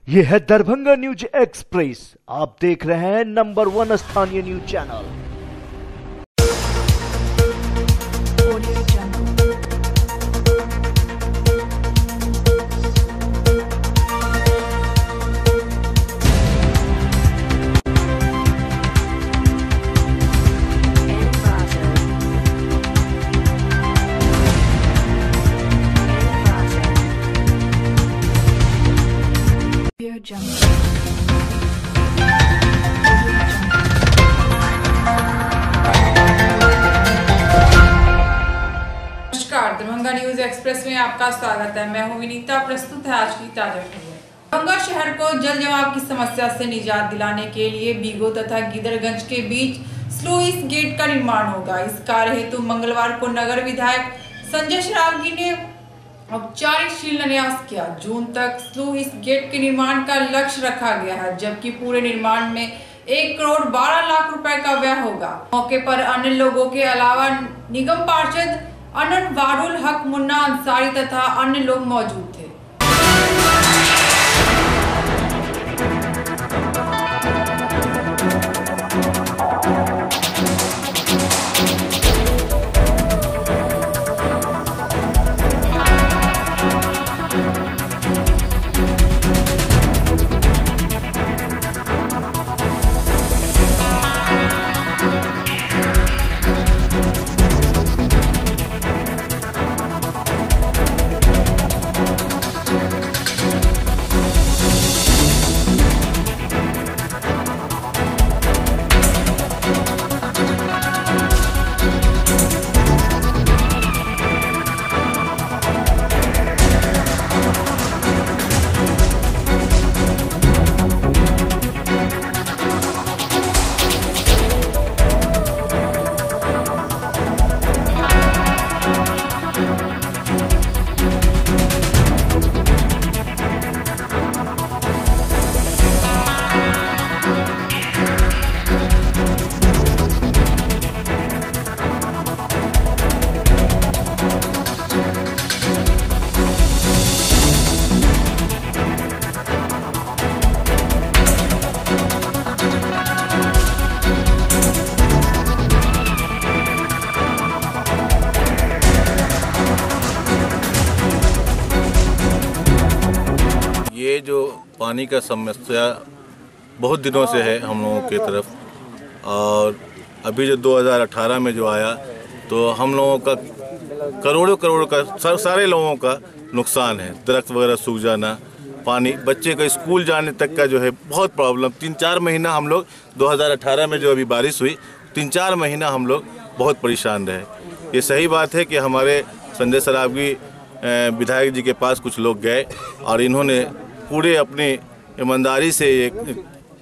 ये है Darbhanga news express. आप देख रहे हैं नंबर 1 स्थानीय न्यूज चैनल। नमस्कार, दरभंगा न्यूज एक्सप्रेस में आपका स्वागत है। मैं हूं विनीता। प्रस्तुत है आज की ताजा खबर। दरभंगा शहर को जल जमाव की समस्या से निजात दिलाने के लिए बीगो तथा गिदरगंज के बीच स्लूइस गेट का निर्माण होगा। इस कार्य हेतु मंगलवार को नगर विधायक संजय सरावगी ने औपचारिक शिलान्यास किया। जून तक स्लूइस गेट के निर्माण का लक्ष्य रखा गया है, जबकि पूरे निर्माण में 1 करोड़ 12 लाख रुपए का व्यय होगा। मौके पर अन्य लोगों के अलावा निगम पार्षद अनवारुल हक, मुन्ना अंसारी तथा अन्य लोग मौजूद थे। ये जो पानी का समस्या बहुत दिनों से है हम लोगों की तरफ, और अभी जो 2018 में जो आया तो हम लोगों का करोड़ों का सारे लोगों का नुकसान है। दरख्त वगैरह सूख जाना, पानी, बच्चे का स्कूल जाने तक का जो है बहुत प्रॉब्लम। 3-4 महीना हम लोग 2018 में जो अभी बारिश हुई 3-4 महीना हम लोग बहुत परेशान रहे। ये सही बात है कि हमारे संजय सरावगी विधायक जी के पास कुछ लोग गए और इन्होंने पूरे अपनी ईमानदारी से ये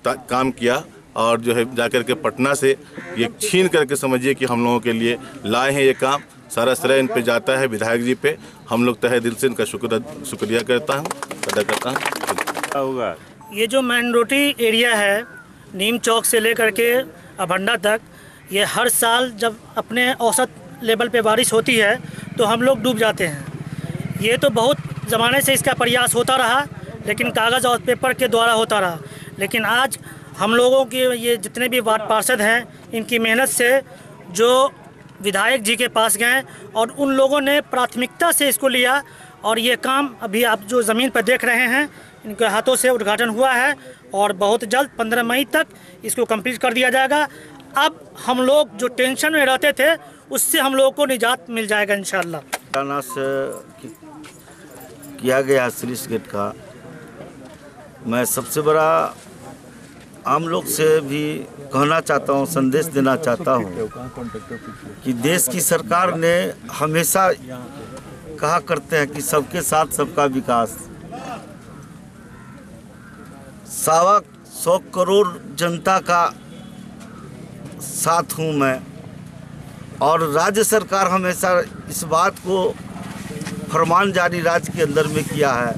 काम किया, और जो है जाकर के पटना से ये छीन करके समझिए कि हम लोगों के लिए लाए हैं ये काम। सारा श्रेय इन पे जाता है विधायक जी पे। हम लोग तहे दिल से इनका शुक्रिया अदा करता हूँ। ये जो माइनॉरिटी एरिया है नीम चौक से लेकर के अभंडा तक, ये हर साल जब अपने औसत लेवल पे बारिश होती है तो हम लोग डूब जाते हैं। ये तो बहुत ज़माने से इसका प्रयास होता रहा, लेकिन कागज़ और पेपर के द्वारा होता रहा। लेकिन आज हम लोगों के ये जितने भी वार्ड पार्षद हैं, इनकी मेहनत से जो विधायक जी के पास गए और उन लोगों ने प्राथमिकता से इसको लिया, और ये काम अभी आप जो ज़मीन पर देख रहे हैं इनके हाथों से उद्घाटन हुआ है, और बहुत जल्द 15 मई तक इसको कंप्लीट कर दिया जाएगा। अब हम लोग जो टेंशन में रहते थे उससे हम लोगों को निजात मिल जाएगा इंशाअल्लाह। किया गया स्लूइस गेट का, मैं सबसे बड़ा आम लोग से भी कहना चाहता हूँ, संदेश देना चाहता हूँ कि देश की सरकार ने हमेशा कहा करते हैं कि सबके साथ सबका विकास। 125 करोड़ जनता का साथ हूँ मैं, और राज्य सरकार हमेशा इस बात को फरमान जारी राज्य के अंदर में किया है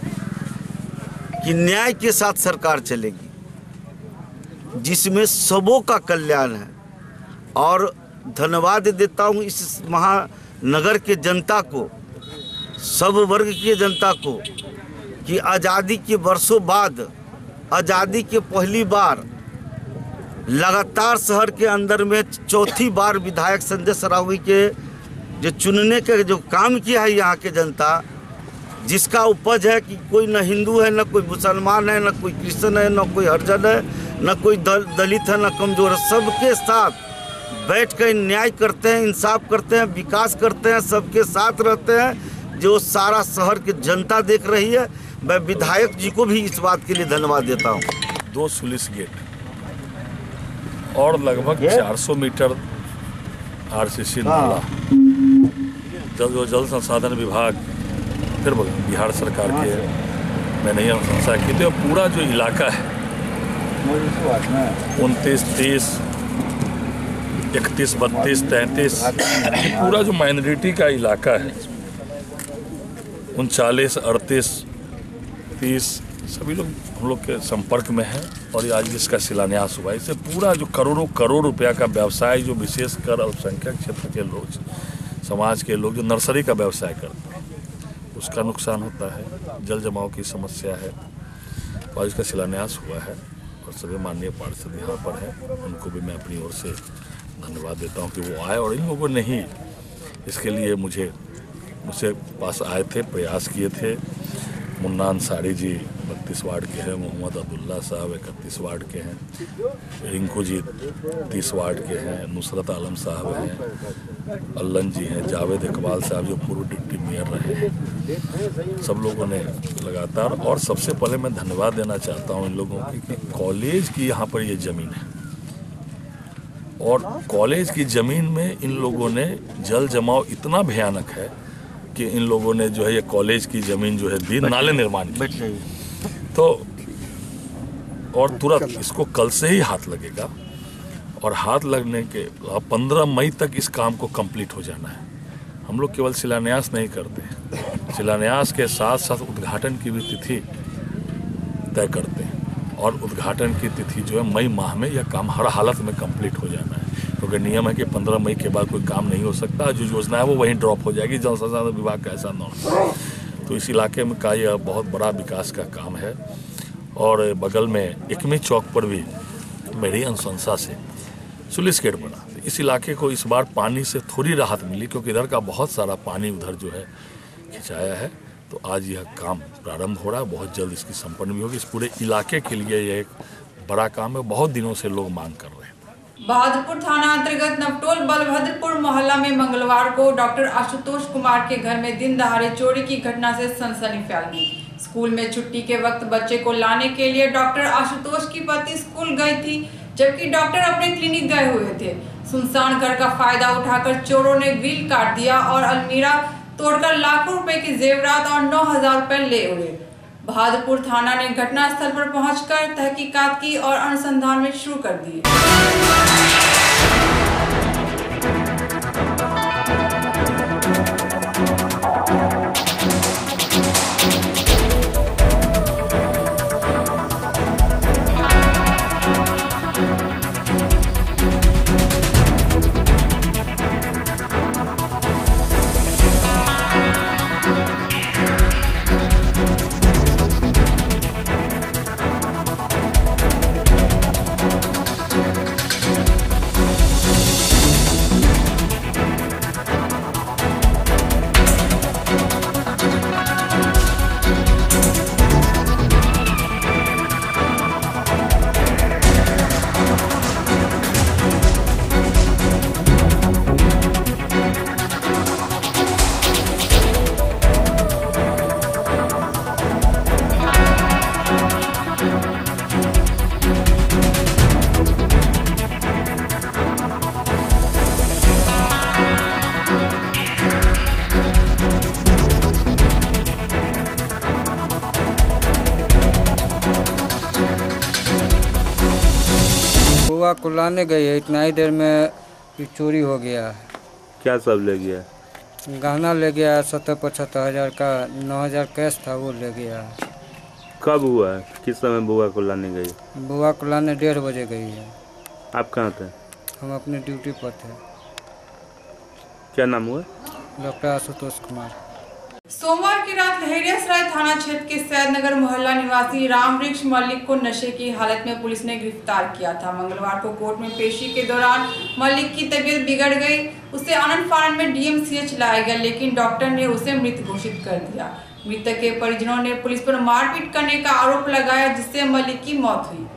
कि न्याय के साथ सरकार चलेगी, जिसमें सबों का कल्याण है। और धन्यवाद देता हूँ इस महानगर के जनता को, सब वर्ग की जनता को, कि आज़ादी के वर्षों बाद आज़ादी के पहली बार लगातार शहर के अंदर में चौथी बार विधायक संजय सरावगी के जो चुनने के जो काम किया है यहाँ के जनता, जिसका उपज है कि कोई न हिंदू है, न कोई मुसलमान है, न कोई क्रिश्चियन है, न कोई हरिजन है, न कोई दलित है, न कमज़ोर है, सबके साथ बैठ कर न्याय करते हैं, इंसाफ करते हैं, विकास करते हैं, सबके साथ रहते हैं। जो सारा शहर की जनता देख रही है, मैं विधायक जी को भी इस बात के लिए धन्यवाद देता हूँ। 2 स्लुइस गेट और लगभग 400 मीटर आरसीसी नाला जल संसाधन विभाग, फिर बिहार सरकार के मैंने अनुशंसा की थी। और पूरा जो इलाका है 29, 30, 31, 32, 33, पूरा जो माइनॉरिटी का इलाका है 39, 38, 30 सभी लोग हम लोग के संपर्क में हैं। और ये आज इसका शिलान्यास हुआ। इससे पूरा जो करोड़ों करोड़ रुपया का व्यवसाय जो विशेषकर अल्पसंख्यक क्षेत्र के लोग, समाज के लोग जो नर्सरी का व्यवसाय करते हैं, उसका नुकसान होता है। जल जमाव की समस्या है। तो आज इसका शिलान्यास हुआ है और सभी माननीय पार्षद यहाँ पर हैं, उनको भी मैं अपनी ओर से धन्यवाद देता हूँ कि वो आए। और इन लोगों ने ही इसके लिए मुझसे पास आए थे, प्रयास किए थे। मुन्ना अंसारी जी 32 वार्ड के हैं, मोहम्मद अब्दुल्ला साहब 31 वार्ड के हैं, रिंकू जी 30 वार्ड के हैं, नुसरत आलम साहब हैं, अल्लन जी हैं, जावेद इकबाल साहब जो पूर्व डिप्टी मेयर रहे हैं। सब लोगों ने लगातार, और सबसे पहले मैं धन्यवाद देना चाहता हूँ इन लोगों की कि कॉलेज की यहाँ पर ये ज़मीन है और कॉलेज की ज़मीन में इन लोगों ने जल जमाव इतना भयानक है कि इन लोगों ने जो है ये कॉलेज की ज़मीन जो है दी नाले निर्माण की। तो और तुरंत इसको कल से ही हाथ लगेगा और हाथ लगने के 15 मई तक इस काम को कंप्लीट हो जाना है। हम लोग केवल शिलान्यास नहीं करते, शिलान्यास के साथ साथ उद्घाटन की भी तिथि तय करते हैं और उद्घाटन की तिथि जो है मई माह में यह काम हर हालत में कंप्लीट हो जाना है। क्योंकि नियम है कि 15 मई के बाद कोई काम नहीं हो सकता, जो योजना है वो वहीं ड्रॉप हो जाएगी। जल संसाधन विभाग का ऐसा नॉर्म है। तो इस इलाके में का यह बहुत बड़ा विकास का काम है। और बगल में एकमी चौक पर भी मेरी अनुशंसा से स्लुइस गेट बना। इस इलाके को इस बार पानी से थोड़ी राहत मिली, क्योंकि इधर का बहुत सारा पानी उधर जो है खिंचाया है। तो आज यह काम प्रारंभ हो रहा है, बहुत जल्द इसकी संपन्न भी होगी। इस पूरे इलाके के लिए यह एक बड़ा काम है, बहुत दिनों से लोग मांग कर रहे हैं। बहादुरपुर थाना अंतर्गत नवटोल बलभद्रपुर मोहल्ला में मंगलवार को डॉक्टर आशुतोष कुमार के घर में दिन दहाड़े चोरी की घटना से सनसनी फैल गई। स्कूल में छुट्टी के वक्त बच्चे को लाने के लिए डॉक्टर आशुतोष की पत्नी स्कूल गई थी, जबकि डॉक्टर अपने क्लिनिक गए हुए थे। सुनसान घर का फायदा उठाकर चोरों ने ग्रिल काट दिया और अलमीरा तोड़कर लाखों रुपए की जेवरात और 9,000 रुपए ले उड़े। बहादुरपुर थाना ने घटनास्थल पर पहुंचकर तहकीकात की और अनुसंधान में शुरू कर दिए। बुआ को लाने गई है, इतना ही देर में चोरी हो गया है। क्या सब ले गया? गहना ले गया 70-75 हज़ार का, 9,000 कैश था वो ले गया। कब हुआ है? किस समय बुआ को लाने गई? बुआ को लाने 1:30 बजे गई है। आप कहाँ थे? हम अपने ड्यूटी पर थे। क्या नाम हुआ? डॉक्टर आशुतोष कुमार। सोमवार की रात लहेरियासराय थाना क्षेत्र के सैदनगर मोहल्ला निवासी रामवृक्ष मल्लिक को नशे की हालत में पुलिस ने गिरफ्तार किया था। मंगलवार को कोर्ट में पेशी के दौरान मल्लिक की तबीयत बिगड़ गई। उसे आनंद फानंद में डीएमसीएच लाया गया, लेकिन डॉक्टर ने उसे मृत घोषित कर दिया। मृतक के परिजनों ने पुलिस पर मारपीट करने का आरोप लगाया, जिससे मल्लिक की मौत हुई।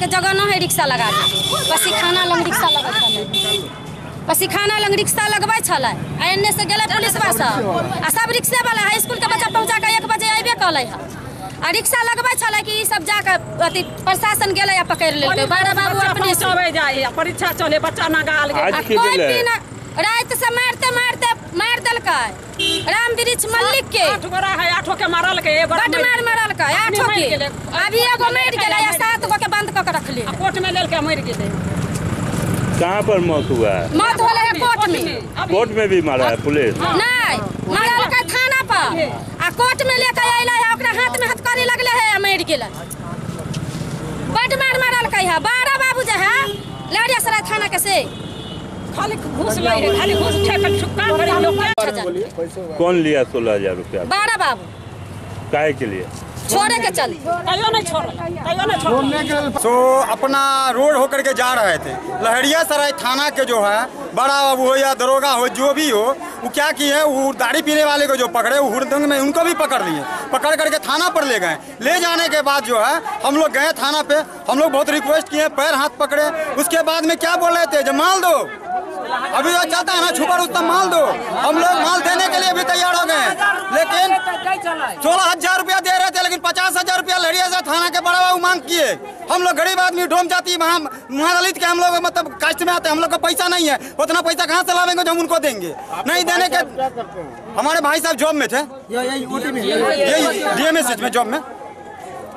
जगह न है रिक्शा लगा पसीखाना लंग रिक्शा लगा पसीखाना लंग रिक्शा लगबै छलै। एने से गेलै पुलिसवा सब रिक्शा वाला है स्कूल के बच्चा पहुंचा के 1 बजे आबे कलै है आ रिक्शा लगबै छलै कि सब जाके अथी प्रशासन गेलै आ पकड़ लेलकै। बड़ा बाबू अपने चले जाए परीक्षा चले बच्चा ना गाल कोई रात से मारते मारते मार देलकै रामवृक्ष मल्लिक के 8 गोरा है 8 के मारल के बड मारल के 8 के अभी एगो मर गेलै या 7 गो के बंद क के रखले कोर्ट में लेल के मर गेलै। कहाँ पर मौत हुआ है? मौत होला है कोर्ट में भी मारा है पुलिस? नहीं मारल के थाना पर आ कोर्ट में लेके आइला है ओकरा हाथ में हथकड़ी लगले है मर गेलै। बड मारल के है। बड़ा बाबू जे है लहेरियासराय थाना के से खाली घूस ले है खाली घूस ठेकल छुक्का बड़ी लोग। कौन लिया 16,000 रुपया? बड़ा बाबू काहे के लिए? छोड़े के चल कहियो नहीं छोड़ सो अपना रोड होकर के जा रहे थे। लहेरियासराय थाना के जो है बड़ा बाबू हो या दरोगा हो जो भी हो वो क्या किए वो दाढ़ी पीने वाले को जो पकड़े वो हुड़दंग में उनको भी पकड़ लिए। पकड़ करके थाना पर ले गए। ले जाने के बाद जो है हम लोग गए थाना पे। हम लोग बहुत रिक्वेस्ट किए, पैर हाथ पकड़े। उसके बाद में क्या बोल रहे थे जब माल दो अभी जो चाहता है ना छुपा रुस्तम माल दो। हम लोग माल देने के लिए भी तैयार हो गए, लेकिन 16,000 रुपया दे रहे थे, लेकिन 50,000 रुपया लहेरियासराय थाना के बड़ा बाबू मांग किए। हम लोग गरीब आदमी डोम जाती महादलित के हम लोग मतलब कास्ट में आते हैं। हम लोग का पैसा नहीं है, उतना पैसा कहाँ से लावेंगे जो हम उनको देंगे? नहीं देने के हमारे भाई साहब जॉब में थे, डीएमसीएच में जॉब में,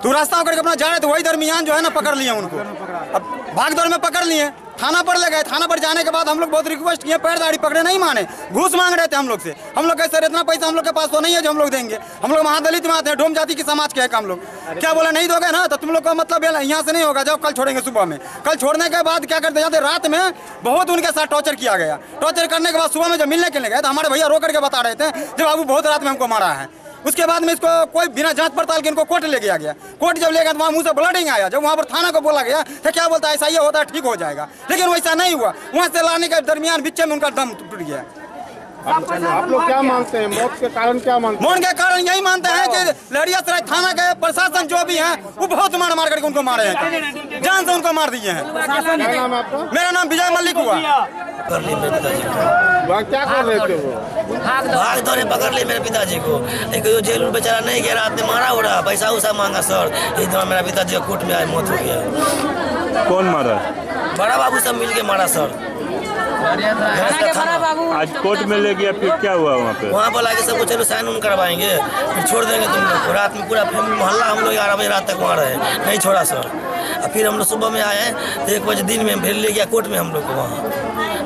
तो रास्ता होकर के अपना जा रहे थे। वही दरमियान जो है ना पकड़ लिए उनको। अब भाग दौड़ में पकड़ लिए, थाना पर ले गए। थाना पर जाने के बाद हम लोग बहुत रिक्वेस्ट किए, पैर दाढ़ी पकड़े, नहीं माने। घूस मांग रहे थे हम लोग से। हम लोग कैसे इतना पैसा हम लोग के पास तो नहीं है जो हम लोग देंगे। हम लोग महादलित में आते हैं, डोम जाति के समाज के हैं हम लोग। क्या बोला नहीं दोगे ना तो तुम लोग का मतलब यहाँ से नहीं होगा, जाओ कल छोड़ेंगे सुबह में। कल छोड़ने के बाद क्या करते जाते रात में बहुत उनके साथ टॉर्चर किया गया। टॉर्चर करने के बाद सुबह में जब मिलने के लिए गए तो हमारे भैया रो करके बता रहे थे जब बाबू बहुत रात में हमको मारा है। उसके बाद में इसको कोई बिना जांच पड़ताल के इनको कोर्ट ले गया गया। कोर्ट जब ले गया तो वहाँ मुंह से ब्लडिंग आया। जब वहाँ पर थाना को बोला गया तो क्या बोलता है ऐसा ये होता है ठीक हो जाएगा, लेकिन वैसा नहीं हुआ। वहाँ से लाने के दरमियान बीच में उनका दम टूट गया। आप लोग क्या मानते हैं? मौत के कारण क्या मानते हैं? मौत के कारण यही मानते हैं कि लहेरियासराय थाना के प्रशासन जो भी है वो बहुत मार करके उनको मारे हैं, जान से उनको मार दिए हैं। मेरा नाम विजय मल्लिक हुआ। क्या कर रहे थे वो? भाग दौड़े पकड़ लिए मेरे पिताजी को। एक जेल बेचारा नहीं गया, रात में मारा हो रहा, पैसा उसा मांगा सर। इस दौरान मेरा पिताजी कोर्ट में आए, मौत हो गया। कौन मारा? बड़ा बाबू सब मिल के मारा सर। आज कोर्ट में ले गया, फिर क्या हुआ वहाँ पे? वहाँ पर लाके सबको चलो साइन उन करवाएंगे, फिर छोड़ देंगे तुम लोग को। रात में पूरा मोहल्ला हम लोग 11 बजे रात तक वहाँ रहे, नहीं छोड़ा सर। और फिर हम लोग सुबह में आए तो 1 बजे दिन में फिर ले गया कोर्ट में हम लोग को। वहाँ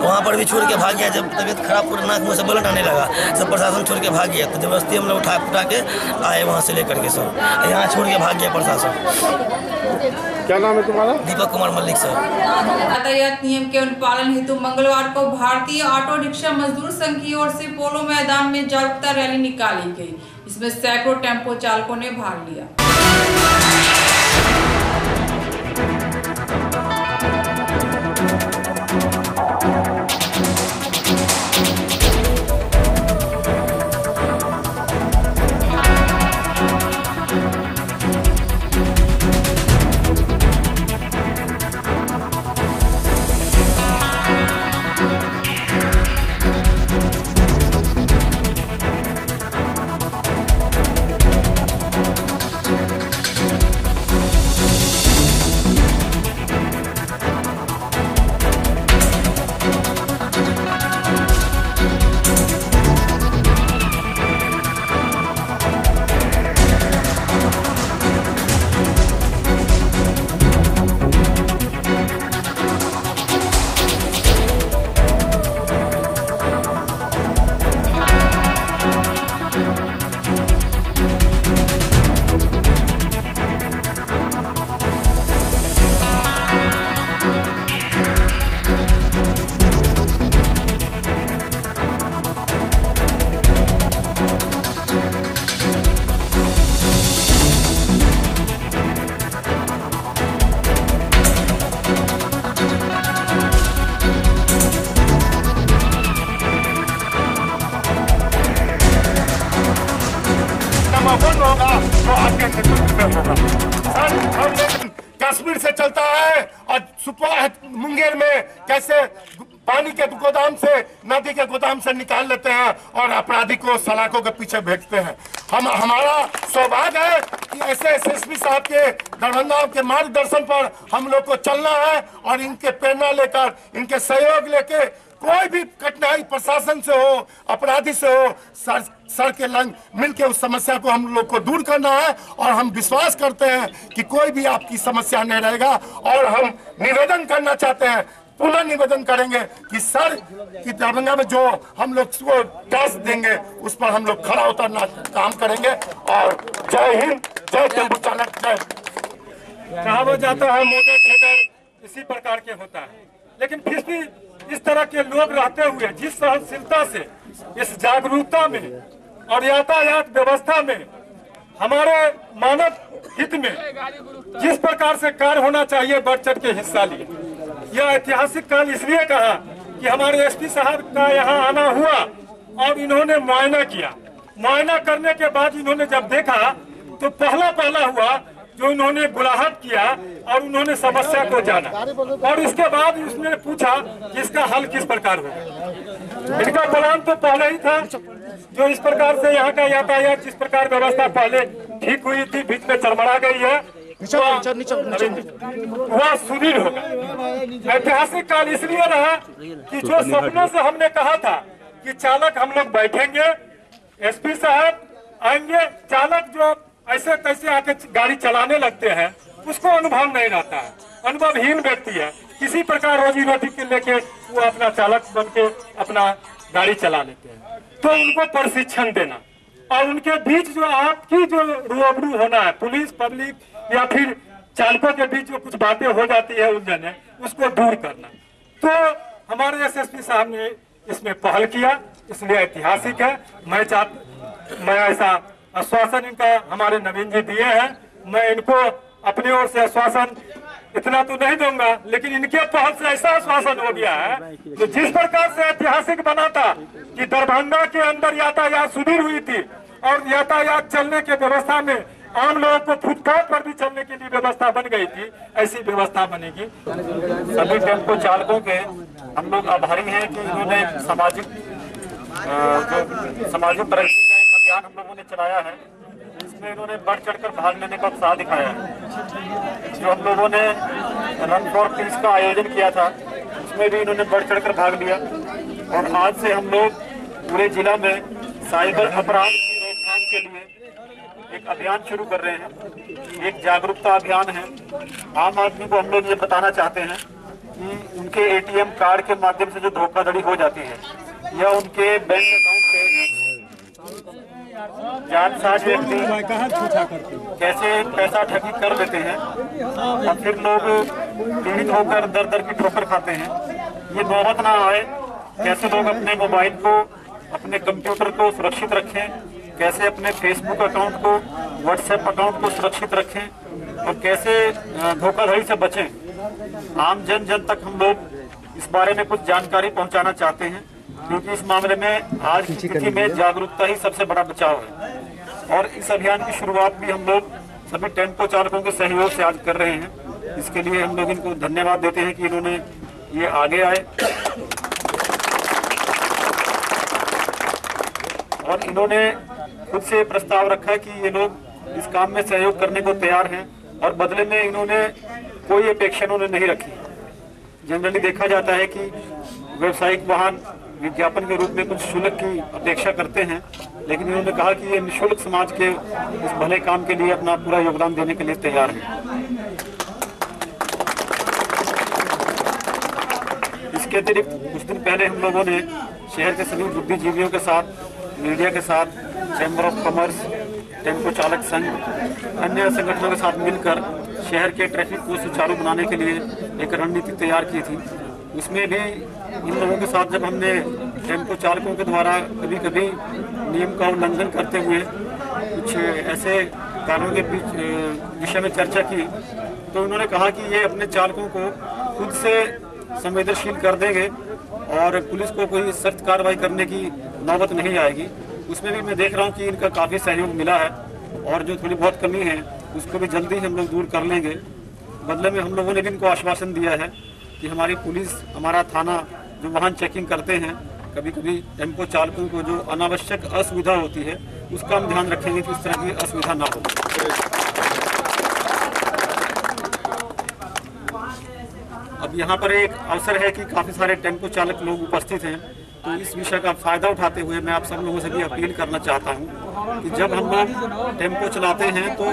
वहाँ पर भी छोड़ के भाग गया। जब तबीयत खराब पूरा नाक मुँह से ब्लड आने लगा, सब प्रशासन छोड़ के भाग गया। तो जबरदस्ती हम लोग उठा के आए वहाँ से लेकर के सब, यहाँ छोड़ के भाग गया प्रशासन। क्या नाम है तुम्हारा? दीपक कुमार मल्लिक सर। यातायात नियम के अनुपालन हेतु मंगलवार को भारतीय ऑटो रिक्शा मजदूर संघ की ओर से पोलो मैदान में जागरूकता रैली निकाली गई। इसमें सैकड़ों टेम्पो चालकों ने भाग लिया। होगा तो आपके नेतृत्व में होगा। सर हम कश्मीर से चलता है और मुंगेर में कैसे पानी के गोदाम से नदी के गोदाम से निकाल लेते हैं और अपराधी को सलाखों के पीछे भेजते हैं। हमारा सौभाग्य है कि ऐसे एसएसपी साहब के दरभंगा के मार्गदर्शन पर हम लोग को चलना है और इनके प्रेरणा लेकर इनके सहयोग लेके कोई भी कठिनाई प्रशासन से हो अपराधी से हो सर के लंग मिलके उस समस्या को हम लोग को दूर करना है और हम विश्वास करते हैं कि कोई भी आपकी समस्या नहीं रहेगा। और हम निवेदन करना चाहते हैं, पुनः निवेदन करेंगे कि सर की दरभंगा में जो हम लोग को टास्क देंगे उस पर हम लोग खड़ा उतरना काम करेंगे। और जय हिंद, जय टेम्पो चालक, जय। कहा जाता है मोदी ठेकर इसी प्रकार के होता है, लेकिन फिर भी इस तरह के लोग रहते हुए जिस सहनशीलता से इस जागरूकता में और यातायात व्यवस्था में हमारे मानव हित में जिस प्रकार से कार्य होना चाहिए बढ़ चढ़ के हिस्सा लिए। यह ऐतिहासिक काल इसलिए कहा कि हमारे एसपी साहब का यहाँ आना हुआ और इन्होंने मुआयना किया। मुआयना करने के बाद इन्होंने जब देखा तो पहला हुआ जो इन्होंने बुलाहट किया और उन्होंने समस्या को जाना और इसके बाद उसने पूछा कि इसका हल किस प्रकार होगा। इनका प्लान तो पहले ही था, जो इस प्रकार से यहाँ का यातायात जिस प्रकार व्यवस्था पहले ठीक हुई थी बीच में चरमरा गई है वह सुदृढ़ होगा। ऐतिहासिक काल इसलिए रहा कि जो सपनों से हमने कहा था कि चालक हम लोग बैठेंगे, एसपी साहब आएंगे, चालक जो ऐसे तैसे आके गाड़ी चलाने लगते हैं उसको अनुभव नहीं रहता है, अनुभवहीन व्यक्ति है, किसी प्रकार रोजी रोटी के लेके वो अपना चालक बन के अपना गाड़ी चला लेते हैं। तो उनको प्रशिक्षण देना और उनके बीच जो आपकी जो रूबरू होना है पुलिस पब्लिक या फिर चालकों के बीच जो कुछ बातें हो जाती है उलझन है उसको दूर करना। तो हमारे एसएसपी साहब ने इसमें पहल किया, इसलिए ऐतिहासिक है। मैं ऐसा आश्वासन इनका हमारे नवीन जी दिए हैं, मैं इनको अपनी ओर से आश्वासन इतना तो नहीं दूंगा, लेकिन इनके पहल से ऐसा आश्वासन हो गया है कि जिस प्रकार से ऐतिहासिक बना था कि दरभंगा के अंदर यातायात सुदृढ़ हुई थी और यातायात चलने के व्यवस्था में आम लोगों को फुटपाथ पर भी चलने के लिए व्यवस्था बन गई थी, ऐसी व्यवस्था बनेगी। सभी टेम्पो चालकों के हम लोग आभारी हैं कि इन्होंने सामाजिक प्रगति का एक अभियान हम लोगों ने चलाया है, इसमें इन्होंने बढ़ चढ़कर भाग लेने का उत्साह दिखाया है। जो हम लोगों ने रन फॉर पीस का आयोजन किया था उसमें भी इन्होंने बढ़ चढ़कर भाग लिया। और आज से हम लोग पूरे जिला में साइबर अपराध की रोकथाम के लिए एक अभियान शुरू कर रहे हैं। एक जागरूकता अभियान है। आम आदमी को हम लोग ये बताना चाहते हैं कि उनके एटीएम कार्ड के माध्यम से जो धोखाधड़ी हो जाती है या उनके बैंक अकाउंट से जालसाज व्यक्ति कैसे पैसा ठगी कर लेते हैं और फिर लोग पीड़ित होकर दर दर की ठोकर खाते हैं। ये नौबत ना आए, कैसे लोग अपने मोबाइल को, अपने कंप्यूटर को सुरक्षित रखें, कैसे अपने फेसबुक अकाउंट को, व्हाट्सएप अकाउंट को सुरक्षित रखें और कैसे धोखाधड़ी से बचें। आम जन तक हम लोग इस बारे में कुछ जानकारी पहुंचाना चाहते हैं, क्योंकि इस मामले में आज की स्थिति में जागरूकता ही सबसे बड़ा बचाव है। और इस अभियान की शुरुआत भी हम लोग सभी टेम्पो चालकों के सहयोग से आज कर रहे हैं। इसके लिए हम लोग इनको धन्यवाद देते हैं कि इन्होंने ये आगे आए और इन्होंने खुद से प्रस्ताव रखा कि ये लोग इस काम में सहयोग करने को तैयार हैं और बदले में इन्होंने कोई अपेक्षा इन्होंने नहीं रखी। जनरली देखा जाता है कि व्यावसायिक वाहन विज्ञापन के रूप में कुछ शुल्क की अपेक्षा करते हैं, लेकिन इन्होंने कहा कि ये निःशुल्क समाज के इस भले काम के लिए अपना पूरा योगदान देने के लिए तैयार हैं। इसके अतिरिक्त कुछ दिन पहले हम लोगों ने शहर के सभी बुद्धिजीवियों के साथ, मीडिया के साथ, चैम्बर ऑफ कॉमर्स, टेम्पो चालक संघ, अन्य संगठनों के साथ मिलकर शहर के ट्रैफिक को सुचारू बनाने के लिए एक रणनीति तैयार की थी। उसमें भी इन लोगों के साथ जब हमने टेम्पो चालकों के द्वारा कभी कभी नियम का उल्लंघन करते हुए कुछ ऐसे कारणों के विषय में चर्चा की, तो उन्होंने कहा कि ये अपने चालकों को खुद से संवेदनशील कर देंगे और पुलिस को कोई सख्त कार्रवाई करने की नौबत नहीं आएगी। उसमें भी मैं देख रहा हूँ कि इनका काफ़ी सहयोग मिला है और जो थोड़ी बहुत कमी है उसको भी जल्दी हम लोग दूर कर लेंगे। बदले में हम लोगों ने भी इनको आश्वासन दिया है कि हमारी पुलिस, हमारा थाना जो वाहन चेकिंग करते हैं, कभी कभी टेम्पो चालकों को जो अनावश्यक असुविधा होती है उसका हम ध्यान रखेंगे कि इस तरह की असुविधा ना हो। अब यहाँ पर एक अवसर है कि काफ़ी सारे टेम्पो चालक लोग उपस्थित हैं, तो इस विषय का फायदा उठाते हुए मैं आप सब लोगों से भी अपील करना चाहता हूँ कि जब हम लोग टेम्पो चलाते हैं तो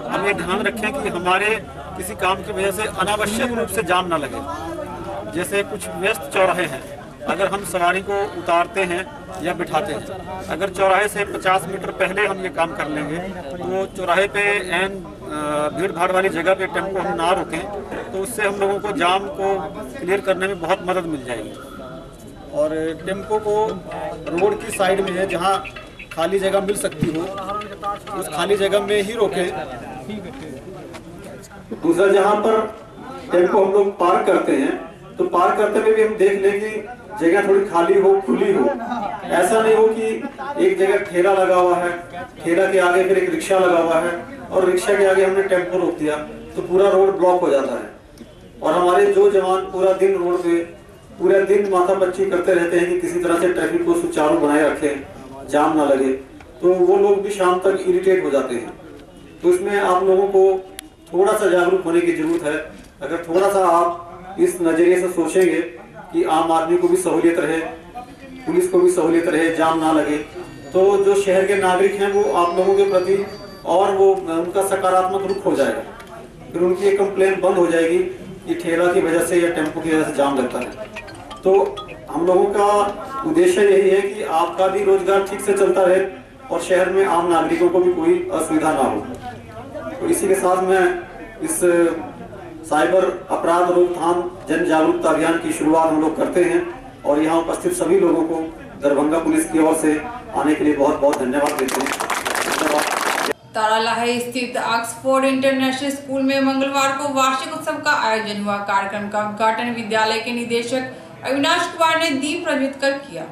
हम ये ध्यान रखें कि हमारे किसी काम की वजह से अनावश्यक रूप से जाम ना लगे। जैसे कुछ व्यस्त चौराहे हैं, अगर हम सवारी को उतारते हैं या बिठाते हैं, अगर चौराहे से 50 मीटर पहले हम ये काम कर लेंगे तो चौराहे पे एन भीड़ भाड़ वाली जगह पे टेम्पो हम ना रोकें, तो उससे हम लोगों को जाम को क्लियर करने में बहुत मदद मिल जाएगी। और टेम्पो को रोड की साइड में है, जहाँ खाली जगह मिल सकती हो उस खाली जगह में ही रोकें। दूसरा, जहाँ पर टेम्पो हम लोग पार्क करते हैं तो पार्क करते हुए भी हम देख लें कि जगह थोड़ी खाली हो, खुली हो। ऐसा नहीं हो कि एक जगह ठेला लगा हुआ है, ठेला के आगे फिर एक रिक्शा लगा हुआ है और रिक्शा के आगे हमने टेम्पो रोक दिया तो पूरा रोड ब्लॉक हो जाता है। और हमारे जो जवान पूरा दिन रोड पे पूरा दिन माथापच्ची करते रहते हैं कि किसी तरह से ट्रैफिक को सुचारू बनाए रखें, जाम ना लगे, तो वो लोग भी शाम तक इरिटेट हो जाते हैं। तो इसमें आप लोगों को थोड़ा सा जागरूक होने की जरूरत है। अगर थोड़ा सा आप इस नजरिए से सोचेंगे कि आम आदमी को भी सहूलियत रहे, पुलिस को भी सहूलियत रहे, जाम ना लगे, तो जो शहर के नागरिक हैं वो आप लोगों के प्रति और वो उनका सकारात्मक रुख हो जाएगा। फिर उनकी एक कंप्लेन बंद हो जाएगी कि ठेला की वजह से या टेम्पो की वजह से जाम लगता है। तो हम लोगों का उद्देश्य यही है कि आपका भी रोजगार ठीक से चलता रहे और शहर में आम नागरिकों को भी कोई असुविधा ना हो। तो इसी के साथ मैं इस साइबर अपराध रोकथाम जन जागरूकता अभियान की शुरुआत हम लोग करते हैं और यहाँ उपस्थित सभी लोगों को दरभंगा पुलिस की ओर से आने के लिए बहुत बहुत धन्यवाद देते हैं। तारालाही स्थित ऑक्सफोर्ड इंटरनेशनल स्कूल में मंगलवार को वार्षिक उत्सव का आयोजन हुआ। कार्यक्रम का उद्घाटन विद्यालय के निदेशक अविनाश कुमार ने दीप प्रज्वलित कर किया।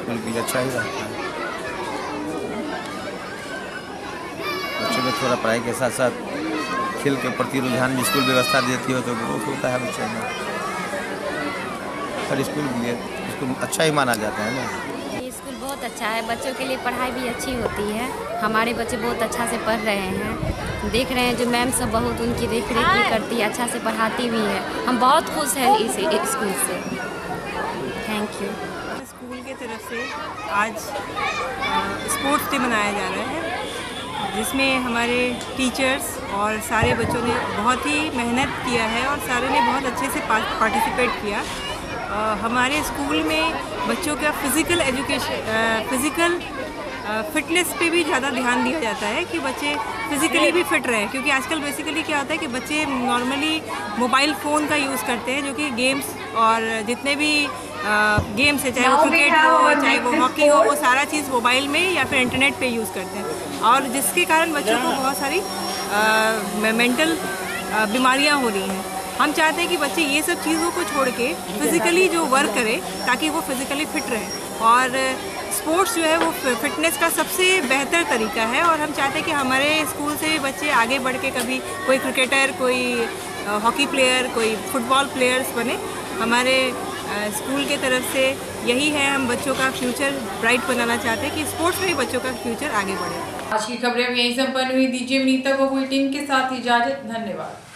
स्कूल के लिए अच्छा ही रहता है। बच्चों में थोड़ा पढ़ाई के साथ साथ खेल के प्रति रुझान भी स्कूल व्यवस्था देती हो तो ग्रोथ होता है बच्चे में। हर स्कूल के लिए स्कूल अच्छा ही माना जाता है ना। ये स्कूल बहुत अच्छा है, बच्चों के लिए पढ़ाई भी अच्छी होती है। हमारे बच्चे बहुत अच्छा से पढ़ रहे हैं, देख रहे हैं जो मैम सब बहुत उनकी देख रेख भी करती है, अच्छा से पढ़ाती भी है। हम बहुत खुश हैं इस स्कूल से। Thank you. स्कूल के तरफ से आज स्पोर्ट्स डे मनाया जा रहा है, जिसमें हमारे टीचर्स और सारे बच्चों ने बहुत ही मेहनत किया है और सारे ने बहुत अच्छे से पार्टिसिपेट किया। हमारे स्कूल में बच्चों का फिज़िकल फिटनेस पे भी ज़्यादा ध्यान दिया जाता है कि बच्चे फिज़िकली भी फिट रहें, क्योंकि आजकल बेसिकली क्या होता है कि बच्चे नॉर्मली मोबाइल फ़ोन का यूज़ करते हैं, जो कि गेम्स और जितने भी गेम्स है, चाहे वो क्रिकेट हो चाहे वो हॉकी हो, वो सारा चीज़ मोबाइल में या फिर इंटरनेट पे यूज़ करते हैं, और जिसके कारण बच्चों को बहुत सारी मेंटल बीमारियां हो रही हैं। हम चाहते हैं कि बच्चे ये सब चीज़ों को छोड़ के फिज़िकली जो वर्क करें ताकि वो फिज़िकली फिट रहें, और स्पोर्ट्स जो है वो फिटनेस का सबसे बेहतर तरीका है। और हम चाहते हैं कि हमारे स्कूल से बच्चे आगे बढ़ के कभी कोई क्रिकेटर, कोई हॉकी प्लेयर, कोई फुटबॉल प्लेयर्स बने। हमारे स्कूल के तरफ से यही है, हम बच्चों का फ्यूचर ब्राइट बनाना चाहते हैं कि स्पोर्ट्स में ही बच्चों का फ्यूचर आगे बढ़े। आज की खबरें अब यहीं संपन्न हुई। दीजिए विनीता को बुलेटिन के साथ इजाजत। धन्यवाद।